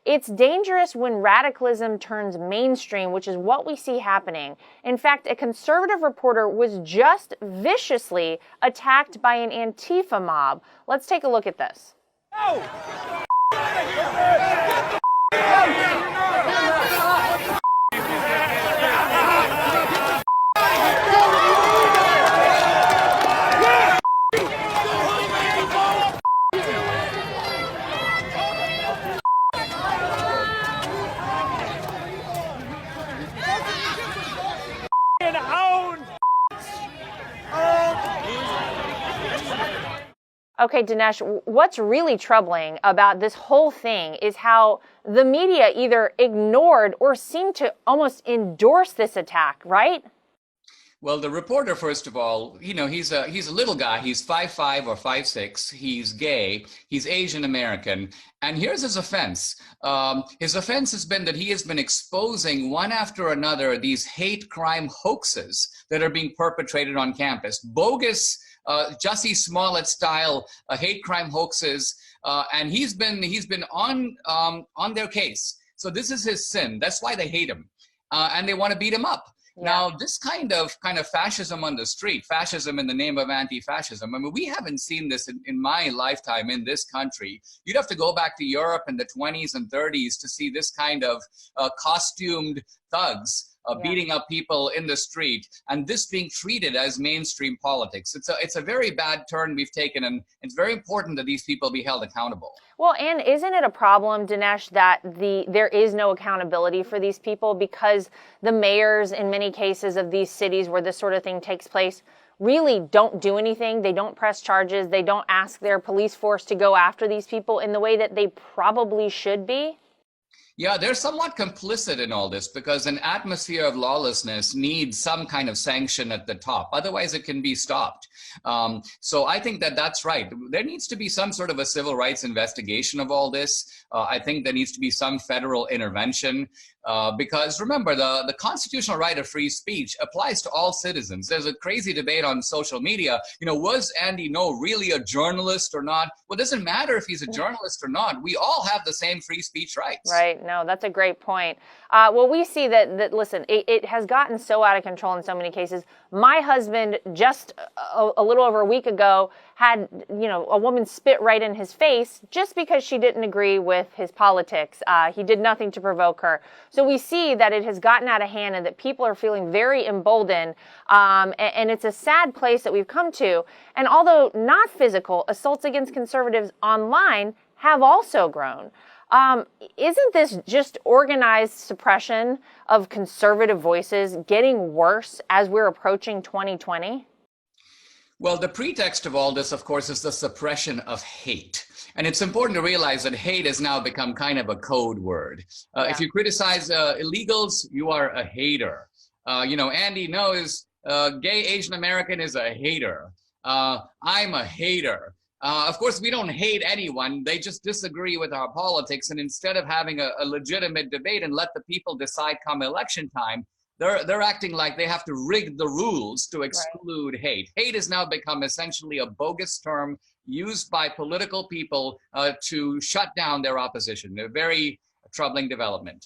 It's dangerous when radicalism turns mainstream, which is what we see happening. In fact, a conservative reporter was just viciously attacked by an Antifa mob. Let's take a look at this. No! Okay, Dinesh, what's really troubling about this whole thing is how the media either ignored or seemed to almost endorse this attack, right? Well, the reporter, first of all, he's a little guy. He's 5'5" or 5'6". He's gay. He's Asian American. And here's his offense. His offense has been that he has been exposing one after another these hate crime hoaxes that are being perpetrated on campus. Bogus, Jussie Smollett style hate crime hoaxes. And he's been on their case. So this is his sin. That's why they hate him. And they want to beat him up. Yeah. Now, this kind of fascism on the street, fascism in the name of anti-fascism, I mean, we haven't seen this in my lifetime in this country. You'd have to go back to Europe in the 20s and 30s to see this kind of costumed thugs beating up people in the street, and this being treated as mainstream politics. It's a very bad turn we've taken, and it's very important that these people be held accountable. Well, and isn't it a problem, Dinesh, that there is no accountability for these people because the mayors in many cases of these cities where this sort of thing takes place really don't do anything. They don't press charges. They don't ask their police force to go after these people in the way that they probably should be? Yeah, they're somewhat complicit in all this because an atmosphere of lawlessness needs some kind of sanction at the top. Otherwise, it can be stopped. So I think that's right. There needs to be some sort of a civil rights investigation of all this. I think there needs to be some federal intervention because remember, the constitutional right of free speech applies to all citizens. There's a crazy debate on social media. Was Andy Ngo really a journalist or not? Well, it doesn't matter if he's a journalist or not. We all have the same free speech rights. Right. No, that's a great point. Well, we see that listen, it has gotten so out of control in so many cases. My husband just a little over a week ago had, a woman spit right in his face just because she didn't agree with his politics. He did nothing to provoke her. So we see that it has gotten out of hand and that people are feeling very emboldened. And it's a sad place that we've come to. And although not physical, assaults against conservatives online have also grown. Isn't this just organized suppression of conservative voices getting worse as we're approaching 2020? Well, the pretext of all this, of course, is the suppression of hate. And it's important to realize that hate has now become kind of a code word. If you criticize illegals, you are a hater. Andy knows gay Asian American is a hater. I'm a hater. Of course, we don't hate anyone. They just disagree with our politics. And instead of having a legitimate debate and let the people decide come election time, they're acting like they have to rig the rules to exclude hate. Hate has now become essentially a bogus term used by political people to shut down their opposition. A very troubling development.